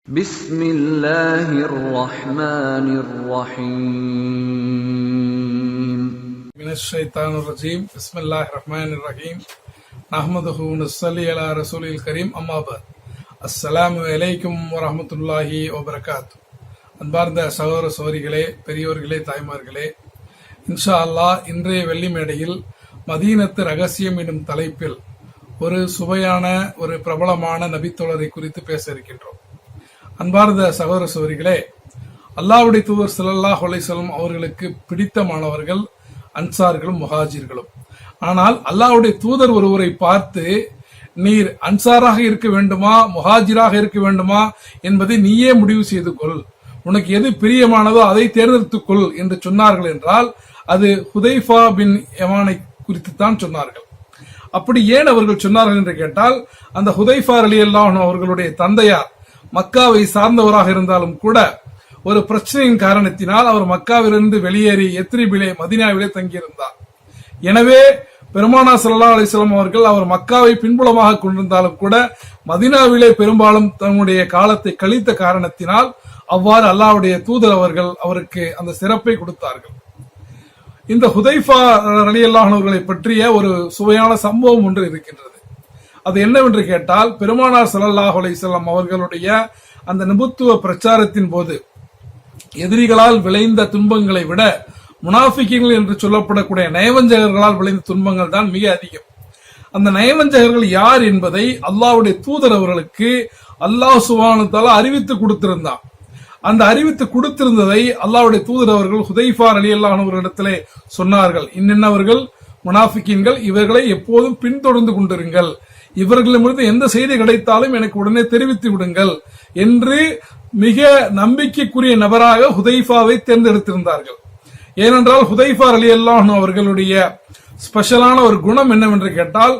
بسم الله الرحمن الرحيم من الشيطان الرجيم بسم الله الرحمن الرحيم نحمده ونصلي على رسول الكريم أما بعد السلام عليكم ورحمة الله وبركاته. அன்பார்ந்த சகோதர சகோதரிகளே, பெரியோர்களே, தாய்மார்களே, இன்ஷா அல்லாஹ் இன்றைய வெள்ளி மேடையில் மதீனத்து ரகசியம் என்னும் தலைப்பில் ஒரு சுவையான ஒரு பிரபலமான நபித்தோழரை குறித்து பேச இருக்கின்றோம். அன்பார்ந்த சகோதர சகோதரிகளே, அல்லாஹ்வுடைய தூதர் ஸல்லல்லாஹு அலைஹி வஸல்லம் அவர்களுக்கு பிடித்தமானவர்கள் அன்சார்களும் முஹாஜிர்களும். ஆனால் அல்லாஹ்வுடைய தூதர் ஒருவரை பார்த்து, நீர் அன்சாராக இருக்க வேண்டுமா முஹாஜிராக இருக்க வேண்டுமா என்பதை நீயே முடிவு செய்து கொள், உனக்கு எது பிரியமானதோ அதை தேர்ந்தெடுத்துக்கொள் என்று சொன்னார்கள் என்றால் அது ஹுதைஃபா பின் யமானை குறித்துத்தான் சொன்னார்கள். அப்படி ஏன் அவர்கள் சொன்னார்கள் என்று கேட்டால், அந்த ஹுதைஃபா ரலியல்லாஹு அன்ஹு அவர்களுடைய தந்தையார் மக்காவை சார்ந்தவராக இருந்தாலும் கூட ஒரு பிரச்சனையின் காரணத்தினால் அவர் மக்காவிலிருந்து வெளியேறி யத்ரிபிலே மதீனாவிலே தங்கியிருந்தார். எனவே பெருமானார் ஸல்லல்லாஹு அலைஹி வஸல்லம் அவர்கள் அவர் மக்காவை பின்புலமாக கொண்டிருந்தாலும் கூட மதீனாவிலே பெரும்பாலும் தன்னுடைய காலத்தை கழித்த காரணத்தினால் அவ்வாறு அல்லாஹ்வுடைய தூதர் அவர்கள் அவருக்கு அந்த சிறப்பை கொடுத்தார்கள். இந்த ஹுதைஃபா ரலியல்லாஹு அன்ஹு அவர்களை பற்றிய ஒரு சுவையான சம்பவம் ஒன்று இருக்கின்றது. அது என்னவென்று கேட்டால், பெருமானார் ஸல்லல்லாஹு அலைஹி வஸல்லம் அவர்களுடைய அந்த நபித்துவ பிரச்சாரத்தின் போது எதிரிகளால் விளைந்த துன்பங்களை விட முனாஃபிகீன்கள் என்று சொல்லப்படக்கூடிய நயவஞ்சகர்களால் விளைந்த துன்பங்கள் தான் மிக அதிகம். அந்த நயவஞ்சகர்கள் யார் என்பதை அல்லாஹ்வுடைய தூதர் அவர்களுக்கு அல்லாஹ் சுப்ஹானஹு வ தஆலா அறிவித்து கொடுத்திருந்தார். அந்த அறிவித்து கொடுத்திருந்ததை அல்லாஹ்வுடைய தூதர் அவர்கள் ஹுதைஃபா ரலியல்லாஹு அன்ஹு அவர்களிடத்திலே சொன்னார்கள். இன்னவர்கள் முனாஃபிகீன்கள், இவர்களை எப்போதும் பின்தொடர்ந்து கொண்டிருங்கள், இவர்களிடமிருந்து எந்த செய்தி கிடைத்தாலும் எனக்கு உடனே தெரிவித்து விடுங்கள் என்று மிக நம்பிக்கைக்குரிய நபராக ஹுதைஃபாவை தேர்ந்தெடுத்திருந்தார்கள். ஏனென்றால் ஹுதைஃபா ரலியல்லாஹு அன்ஹு அவர்களுடைய ஸ்பெஷலான ஒரு குணம் என்னவென்று கேட்டால்,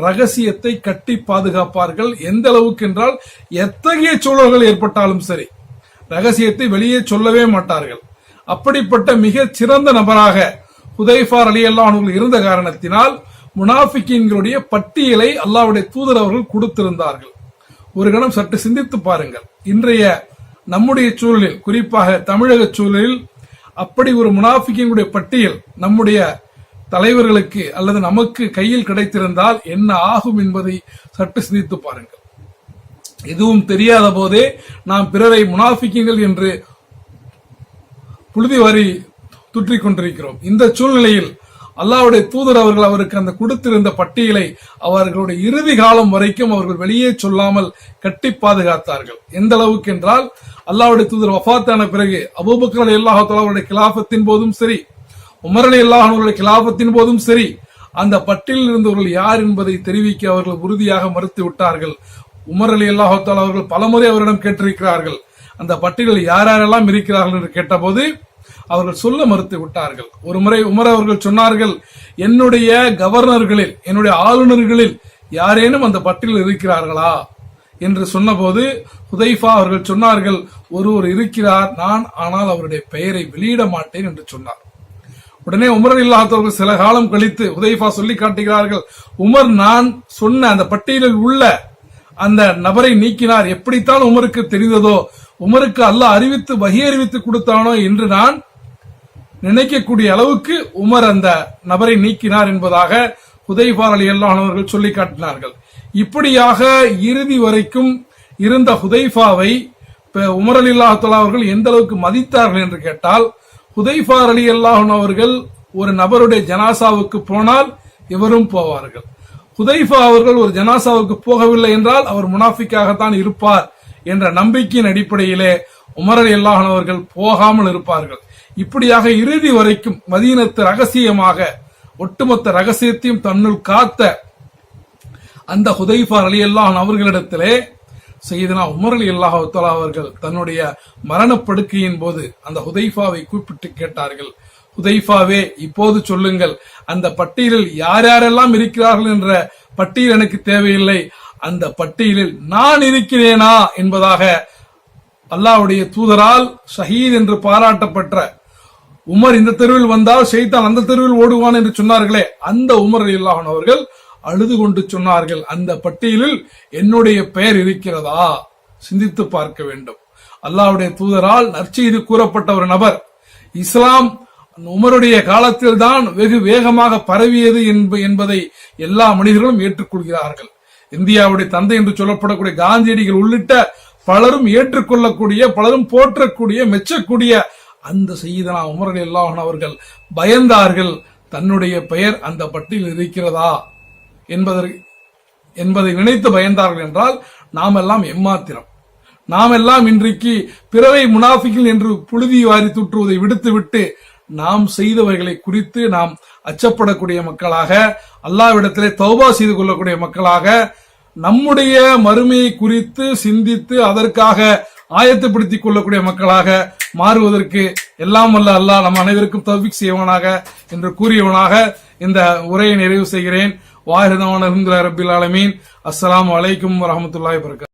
ரகசியத்தை கட்டி பாதுகாப்பார்கள். எந்த அளவுக்கு என்றால், எத்தகைய சூழல்கள் ஏற்பட்டாலும் சரி ரகசியத்தை வெளியே சொல்லவே மாட்டார்கள். அப்படிப்பட்ட மிக சிறந்த நபராக ஹுதைஃபா ரலியல்லாஹு அன்ஹு இருந்த காரணத்தினால் முனாஃபிகீன்களுடைய பட்டியலை அல்லாஹ்வுடைய தூதர் அவர்கள் கொடுத்திருந்தார்கள். ஒரு கணம் சற்று சிந்தித்து பாருங்கள். இன்றைய நம்முடைய சூழலில், குறிப்பாக தமிழக சூழலில் அப்படி ஒரு முனாஃபிகீன்களுடைய பட்டியல் நம்முடைய தலைவர்களுக்கு அல்லது நமக்கு கையில் கிடைத்திருந்தால் என்ன ஆகும் என்பதை சற்று சிந்தித்து பாருங்கள். எதுவும் தெரியாத போதே நாம் பிறரை முனாஃபிகீன்கள் என்று புழுதி வாரி துற்றிக் கொண்டிருக்கிறோம். இந்த சூழ்நிலையில் அல்லாஹ்வுடைய தூதர் அவர்கள் அவருக்கு அந்த கொடுத்திருந்த பட்டியலை அவர்களுடைய இறுதி காலம் வரைக்கும் அவர்கள் வெளியே சொல்லாமல் கட்டி பாதுகாத்தார்கள். எந்த அளவுக்கு என்றால், அல்லாஹ்வுடைய தூதர் வஃபாத்தான பிறகு அபூபக்கர் ரலியல்லாஹு தஆலா அவருடைய கிலாஃபத்தின் போதும் சரி, உமர் ரலியல்லாஹு அன்ஹு அவருடைய கிலாஃபத்தின் போதும் சரி, அந்த பட்டியலில் இருந்தவர்கள் யார் என்பதை தெரிவிக்க அவர்கள் உறுதியாக மறுத்து விட்டார்கள். உமர் ரலியல்லாஹு தஆலா அவர்கள் பலமுறை அவரிடம் கேட்டிருக்கிறார்கள், அந்த பட்டியலில் யாரெல்லாம் இருக்கிறார்கள் என்று கேட்டபோது அவர்கள் சொல்ல மறுத்து விட்டார்கள். ஒரு முறை உமர் அவர்கள் சொன்னார்கள், என்னுடைய கவர்னர்களில், என்னுடைய ஆளுநர்களில் யாரேனும் அந்த பட்டியலில் இருக்கிறார்களா என்று சொன்னபோது ஹுதைஃபா அவர்கள் சொன்னார்கள், ஒருவர் இருக்கிறார், நான் ஆனால் அவருடைய பெயரை வெளியிட மாட்டேன் என்று சொன்னார். உடனே உமர் ரலியல்லாஹு அவர்கள் சில காலம் கழித்து ஹுதைஃபா சொல்லி காட்டுகிறார்கள், உமர் நான் சொன்ன அந்த பட்டியலில் உள்ள அந்த நபரை நீக்கினார். எப்படித்தான் உமருக்கு தெரிந்ததோ, உமருக்கு அல்லாஹ் அறிவித்து வஹி அறிவித்து கொடுத்தானோ என்று நான் நினைக்கக்கூடிய அளவுக்கு உமர் அந்த நபரை நீக்கினார் என்பதாக ஹுதைஃபா ரலியல்லாஹு அன்ஹு அவர்கள் சொல்லி காட்டினார்கள். இப்படியாக இறுதி வரைக்கும் இருந்த ஹுதைஃபாவை உமர் ரலியல்லாஹு தஆலா அவர்கள் எந்த அளவுக்கு மதித்தார்கள் என்று கேட்டால், ஹுதைஃபா ரலியல்லாஹு அன்ஹு அவர்கள் ஒரு நபருடைய ஜனாசாவுக்கு போனால் இவரும் போவார்கள். ஹுதைஃபா அவர்கள் ஒரு ஜனாசாவுக்கு போகவில்லை என்றால் அவர் முனாஃபிக்காகத்தான் இருப்பார் என்ற நம்பிக்கையின் அடிப்படையிலே உமர் ரலியல்லாஹு அன்ஹு அவர்கள் போகாமல் இருப்பார்கள். இப்படியாக இறுதி வரைக்கும் மதீனத்து ரகசியமாக ஒட்டுமொத்த ரகசியத்தையும் தன்னுள் காத்த அந்த ஹுதைஃபா ரலியல்லாஹு அன்ஹு அவர்களிடத்திலே சையதுனா உமர் ரலியல்லாஹு தஆலா அவர்கள் தன்னுடைய மரணப்படுக்கையின் போது அந்த ஹுதைஃபாவை கூப்பிட்டு கேட்டார்கள், ஹுதைஃபாவே, இப்போது சொல்லுங்கள், அந்த பட்டியலில் யார் யாரெல்லாம் இருக்கிறார்கள் என்ற பட்டியல் எனக்கு தேவையில்லை, அந்த பட்டியலில் நான் இருக்கிறேனா என்பதாக அல்லாஹ்வுடைய தூதரால் ஷஹீத் என்று பாராட்டப்பட்ட உமர் இந்த தெருவில் வந்தால் ஷைத்தான் அந்த தெருவில் ஓடுவான் என்று சொன்னார்களே, அந்த உமர் ரலியல்லாஹு அன்ஹு அவர்கள் அழுது கொண்டு சொன்னார்கள், அந்த பட்டியலில் என்னுடைய பெயர் இருக்கிறதா சிந்தித்து பார்க்க வேண்டும். அல்லாஹ்வுடைய தூதரால் நற்செய்தி கூறப்பட்ட ஒரு நபர். இஸ்லாம் உமருடைய காலத்தில் தான் வெகு வேகமாக பரவியது என்பதை எல்லா மனிதர்களும் ஏற்றுக்கொள்கிறார்கள். இந்தியாவுடைய தந்தை என்று சொல்லப்படக்கூடிய காந்தியடிகள் உள்ளிட்ட பலரும் ஏற்றுக்கொள்ளக்கூடிய, பலரும் போற்றக்கூடிய, மெச்சக்கூடிய அந்த சையீதனா உமர் ரலியல்லாஹு அன்ஹு அவர்கள் பயந்தார்கள். தன்னுடைய பெயர் அந்த பட்டியலில் இருக்கிறதா என்பதை நினைத்து பயந்தார்கள் என்றால் நாம் எல்லாம் எம்மாத்திரம். நாம் எல்லாம் இன்றைக்கு பிறரை முனாஃபிகள் என்று புழுதி வாரி தூற்றுவதை விடுத்துவிட்டு நாம் செய்தவைகளை குறித்து நாம் அச்சப்படக்கூடிய மக்களாக, அல்லாஹ்விடத்திலே தௌபா செய்து கொள்ளக்கூடிய மக்களாக, நம்முடைய மறுமையை குறித்து சிந்தித்து அதற்காக ஆயத்தப்படுத்திக் கொள்ளக்கூடிய மக்களாக மாறுவதற்கு எல்லாம் வல்ல அல்லாஹ் நம் அனைவருக்கும் தௌஃபீக் செய்வானாக என்று கூறியவனாக இந்த உரையை நிறைவு செய்கிறேன். வாஹிதவான அல்ஹம்துலில்லாஹி ரப்பில் ஆலமீன். அஸ்ஸலாமு அலைக்கும் வரஹ்மத்துல்லாஹி வபரகாத்துஹு.